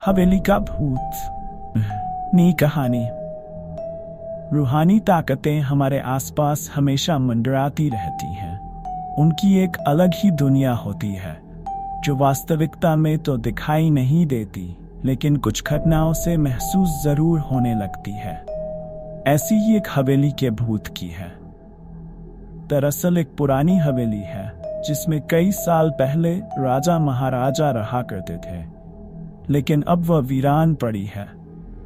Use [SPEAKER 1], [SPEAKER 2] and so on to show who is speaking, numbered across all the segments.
[SPEAKER 1] हवेली का भूत। नई कहानी। रूहानी ताकतें हमारे आसपास हमेशा मंडराती रहती हैं। उनकी एक अलग ही दुनिया होती है जो वास्तविकता में तो दिखाई नहीं देती, लेकिन कुछ घटनाओं से महसूस जरूर होने लगती है। ऐसी ही एक हवेली के भूत की है। दरअसल एक पुरानी हवेली है जिसमें कई साल पहले राजा महाराजा रहा करते थे, लेकिन अब वह वीरान पड़ी है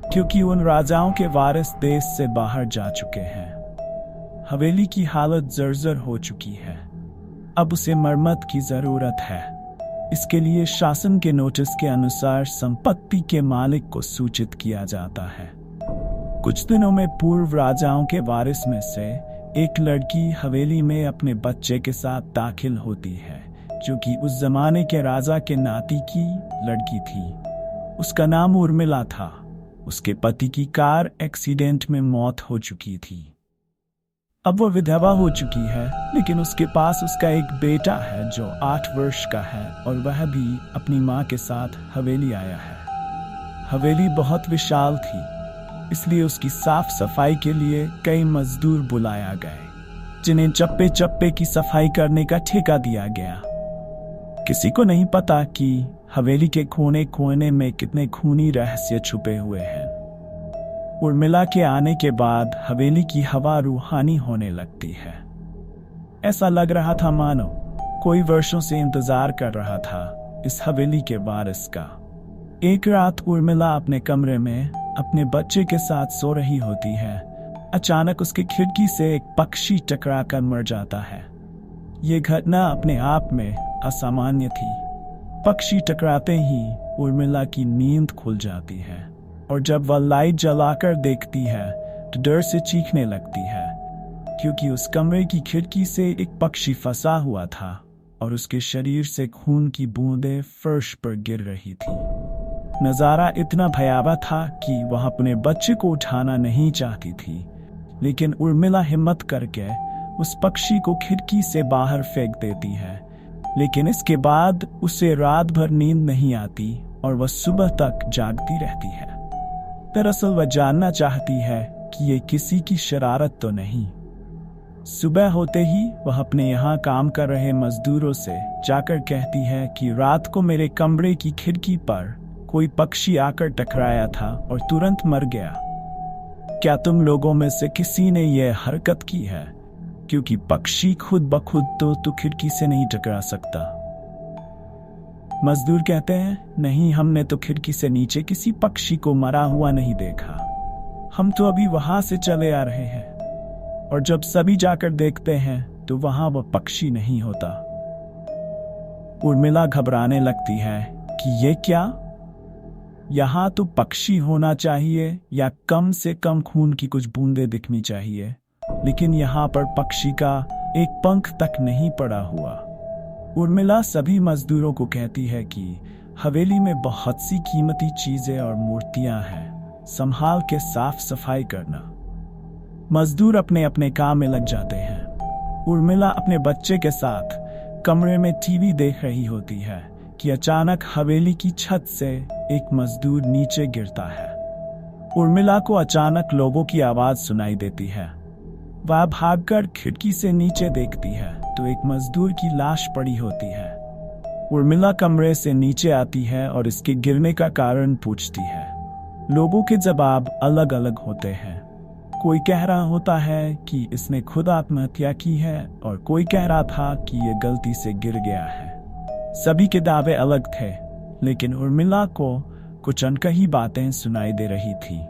[SPEAKER 1] क्योंकि उन राजाओं के वारिस देश से बाहर जा चुके हैं। हवेली की हालत जर्जर हो चुकी है। अब उसे मरम्मत की जरूरत है। इसके लिए शासन के नोटिस के अनुसार संपत्ति के मालिक को सूचित किया जाता है। कुछ दिनों में पूर्व राजाओं के वारिस में से एक लड़की हवेली में अपने बच्चे के साथ दाखिल होती है, जो कि उस जमाने के राजा के नाती की लड़की थी। उसका नाम उर्मिला था। उसके पति की कार एक्सीडेंट में मौत हो चुकी थी। अब वह विधवा हो चुकी है, लेकिन उसके पास उसका एक बेटा है जो 8 वर्ष का है और वह भी अपनी माँ के साथ हवेली आया है। हवेली बहुत विशाल थी, इसलिए उसकी साफ सफाई के लिए कई मजदूर बुलाया गए, जिन्हें चप्पे चप्पे की सफाई करने का ठेका दिया गया। किसी को नहीं पता कि हवेली के कोने कोने में कितने खूनी रहस्य छुपे हुए हैं। उर्मिला के आने के बाद हवेली की हवा रूहानी होने लगती है। ऐसा लग रहा था मानो कोई वर्षों से इंतजार कर रहा था इस हवेली के वारिस का। एक रात उर्मिला अपने कमरे में अपने बच्चे के साथ सो रही होती है। अचानक उसकी खिड़की से एक पक्षी टकरा कर मर जाता है। ये घटना अपने आप में असामान्य थी। पक्षी टकराते ही उर्मिला की नींद खुल जाती है और जब वह लाइट जलाकर देखती है तो डर से चीखने लगती है, क्योंकि उस कमरे की खिड़की से एक पक्षी फंसा हुआ था और उसके शरीर से खून की बूंदें फर्श पर गिर रही थी। नजारा इतना भयावह था कि वह अपने बच्चे को उठाना नहीं चाहती थी, लेकिन उर्मिला हिम्मत करके उस पक्षी को खिड़की से बाहर फेंक देती है। लेकिन इसके बाद उसे रात भर नींद नहीं आती और वह सुबह तक जागती रहती है। दरअसल वह जानना चाहती है कि ये किसी की शरारत तो नहीं। सुबह होते ही वह अपने यहाँ काम कर रहे मजदूरों से जाकर कहती है कि रात को मेरे कमरे की खिड़की पर कोई पक्षी आकर टकराया था और तुरंत मर गया। क्या तुम लोगों में से किसी ने यह हरकत की है? क्योंकि पक्षी खुद ब खुद तो खिड़की से नहीं टकरा सकता। मजदूर कहते हैं, नहीं, हमने तो खिड़की से नीचे किसी पक्षी को मरा हुआ नहीं देखा। हम तो अभी वहां से चले आ रहे हैं। और जब सभी जाकर देखते हैं तो वहां वह पक्षी नहीं होता। उर्मिला घबराने लगती है कि ये क्या? यहाँ तो पक्षी होना चाहिए या कम से कम खून की कुछ बूंदें दिखनी चाहिए, लेकिन यहाँ पर पक्षी का एक पंख तक नहीं पड़ा हुआ। उर्मिला सभी मजदूरों को कहती है कि हवेली में बहुत सी कीमती चीजें और मूर्तियां हैं, संभाल के साफ सफाई करना। मजदूर अपने अपने काम में लग जाते हैं। उर्मिला अपने बच्चे के साथ कमरे में टीवी देख रही होती है कि अचानक हवेली की छत से एक मजदूर नीचे गिरता है। उर्मिला को अचानक लोगों की आवाज सुनाई देती है। वह भागकर खिड़की से नीचे देखती है तो एक मजदूर की लाश पड़ी होती है। उर्मिला कमरे से नीचे आती है और इसके गिरने का कारण पूछती है। लोगों के जवाब अलग अलग होते हैं। कोई कह रहा होता है कि इसने खुद आत्महत्या की है और कोई कह रहा था कि यह गलती से गिर गया है। सभी के दावे अलग थे, लेकिन उर्मिला को कुछ अनकही बातें सुनाई दे रही थी।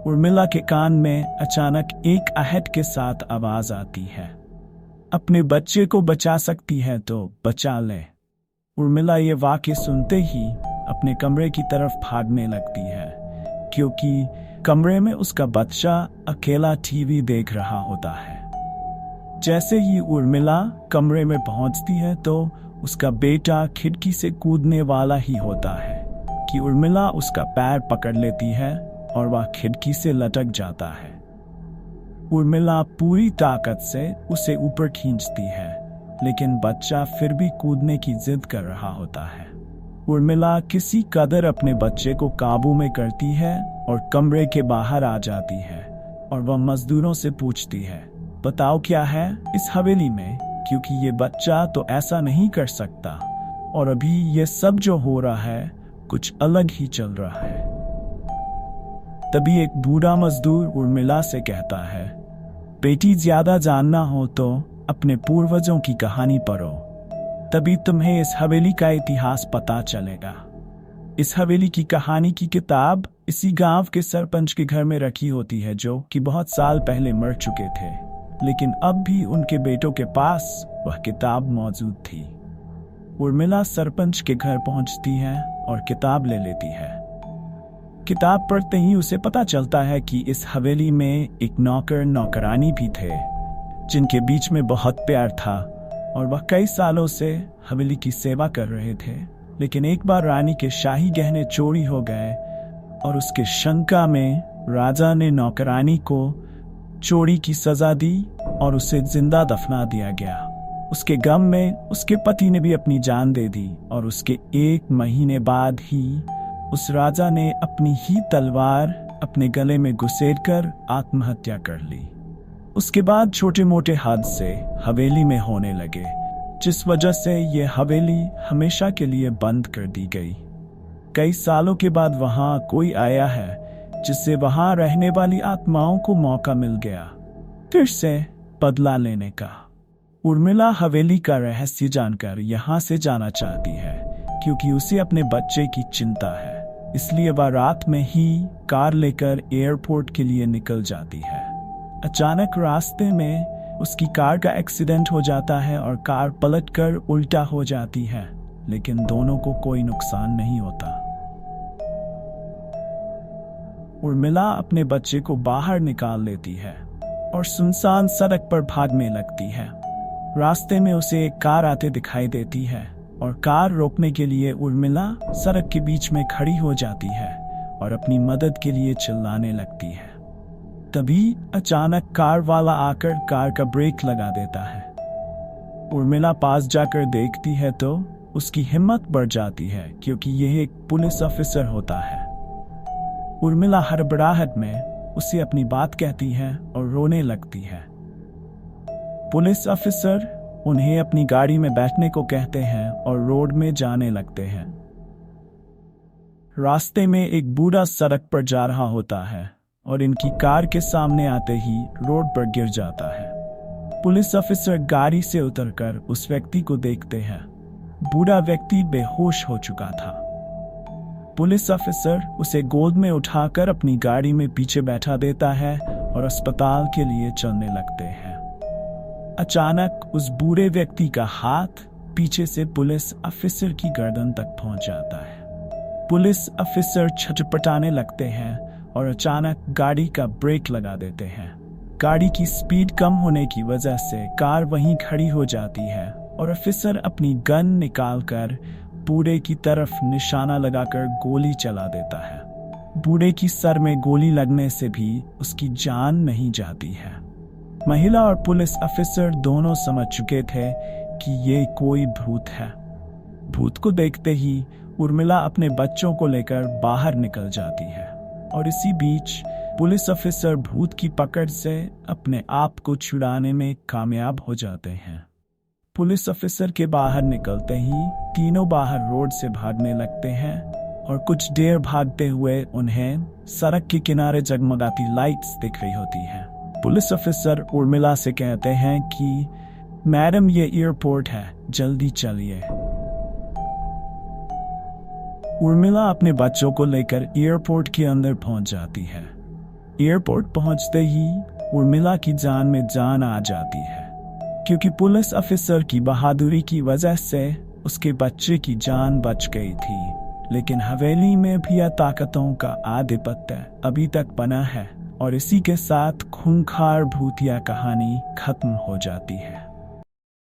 [SPEAKER 1] उर्मिला के कान में अचानक एक आहट के साथ आवाज आती है, अपने बच्चे को बचा सकती है तो बचा ले। उर्मिला ये वाक्य सुनते ही अपने कमरे की तरफ भागने लगती है, क्योंकि कमरे में उसका बच्चा अकेला टीवी देख रहा होता है। जैसे ही उर्मिला कमरे में पहुंचती है तो उसका बेटा खिड़की से कूदने वाला ही होता है कि उर्मिला उसका पैर पकड़ लेती है और वह खिड़की से लटक जाता है। उर्मिला पूरी ताकत से उसे ऊपर खींचती है, लेकिन बच्चा फिर भी कूदने की जिद कर रहा होता है। उर्मिला किसी कदर अपने बच्चे को काबू में करती है और कमरे के बाहर आ जाती है और वह मजदूरों से पूछती है, बताओ क्या है इस हवेली में, क्योंकि ये बच्चा तो ऐसा नहीं कर सकता और अभी ये सब जो हो रहा है कुछ अलग ही चल रहा है। तभी एक बूढ़ा मजदूर उर्मिला से कहता है, बेटी ज्यादा जानना हो तो अपने पूर्वजों की कहानी पढ़ो, तभी तुम्हें इस हवेली का इतिहास पता चलेगा। इस हवेली की कहानी की किताब इसी गांव के सरपंच के घर में रखी होती है, जो कि बहुत साल पहले मर चुके थे, लेकिन अब भी उनके बेटों के पास वह किताब मौजूद थी। उर्मिला सरपंच के घर पहुंचती है और किताब ले लेती है। किताब पढ़ते ही उसे पता चलता है कि इस हवेली में एक नौकर नौकरानी भी थे, जिनके बीच में बहुत प्यार था और वह कई सालों से हवेली की सेवा कर रहे थे। लेकिन एक बार रानी के शाही गहने चोरी हो गए और उसके शंका में राजा ने नौकरानी को चोरी की सजा दी और उसे जिंदा दफना दिया गया। उसके गम में उसके पति ने भी अपनी जान दे दी और उसके 1 महीने बाद ही उस राजा ने अपनी ही तलवार अपने गले में घुसेड़कर आत्महत्या कर ली। उसके बाद छोटे मोटे हादसे हवेली में होने लगे, जिस वजह से ये हवेली हमेशा के लिए बंद कर दी गई। कई सालों के बाद वहां कोई आया है, जिससे वहां रहने वाली आत्माओं को मौका मिल गया फिर से बदला लेने का। उर्मिला हवेली का रहस्य जानकर यहाँ से जाना चाहती है, क्योंकि उसे अपने बच्चे की चिंता है। इसलिए वह रात में ही कार लेकर एयरपोर्ट के लिए निकल जाती है। अचानक रास्ते में उसकी कार का एक्सीडेंट हो जाता है और कार पलटकर उल्टा हो जाती है, लेकिन दोनों को कोई नुकसान नहीं होता। उर्मिला अपने बच्चे को बाहर निकाल लेती है और सुनसान सड़क पर भागने लगती है। रास्ते में उसे एक कार आते दिखाई देती है और कार रोकने के लिए उर्मिला सड़क के बीच में खड़ी हो जाती है और अपनी मदद के लिए चिल्लाने लगती है। तभी अचानक कार वाला आकर कार का ब्रेक लगा देता है। उर्मिला पास जाकर देखती है तो उसकी हिम्मत बढ़ जाती है, क्योंकि यह एक पुलिस ऑफिसर होता है। उर्मिला हड़बड़ाहट में उसे अपनी बात कहती है और रोने लगती है। पुलिस ऑफिसर उन्हें अपनी गाड़ी में बैठने को कहते हैं और रोड में जाने लगते हैं। रास्ते में एक बूढ़ा सड़क पर जा रहा होता है और इनकी कार के सामने आते ही रोड पर गिर जाता है। पुलिस ऑफिसर गाड़ी से उतरकर उस व्यक्ति को देखते हैं। बूढ़ा व्यक्ति बेहोश हो चुका था। पुलिस ऑफिसर उसे गोद में उठाकर अपनी गाड़ी में पीछे बैठा देता है और अस्पताल के लिए चलने लगते हैं। अचानक उस बूढ़े व्यक्ति का हाथ पीछे से पुलिस ऑफिसर की गर्दन तक पहुंच जाता है। पुलिस ऑफिसर छटपटाने लगते हैं और अचानक गाड़ी का ब्रेक लगा देते हैं। गाड़ी की स्पीड कम होने की वजह से कार वहीं खड़ी हो जाती है और ऑफिसर अपनी गन निकालकर बूढ़े की तरफ निशाना लगाकर गोली चला देता है। बूढ़े की सर में गोली लगने से भी उसकी जान नहीं जाती है। महिला और पुलिस ऑफिसर दोनों समझ चुके थे कि ये कोई भूत है। भूत को देखते ही उर्मिला अपने बच्चों को लेकर बाहर निकल जाती है और इसी बीच पुलिस ऑफिसर भूत की पकड़ से अपने आप को छुड़ाने में कामयाब हो जाते हैं। पुलिस ऑफिसर के बाहर निकलते ही तीनों बाहर रोड से भागने लगते हैं और कुछ देर भागते हुए उन्हें सड़क के किनारे जगमगाती लाइट्स दिख रही होती हैं। पुलिस ऑफिसर उर्मिला से कहते हैं कि मैडम, ये एयरपोर्ट है, जल्दी चलिए। उर्मिला अपने बच्चों को लेकर एयरपोर्ट के अंदर पहुंच जाती है। एयरपोर्ट पहुंचते ही उर्मिला की जान में जान आ जाती है, क्योंकि पुलिस ऑफिसर की बहादुरी की वजह से उसके बच्चे की जान बच गई थी। लेकिन हवेली में भी ताकतों का आधिपत्य अभी तक बना है और इसी के साथ खूंखार भूतिया कहानी खत्म हो जाती है।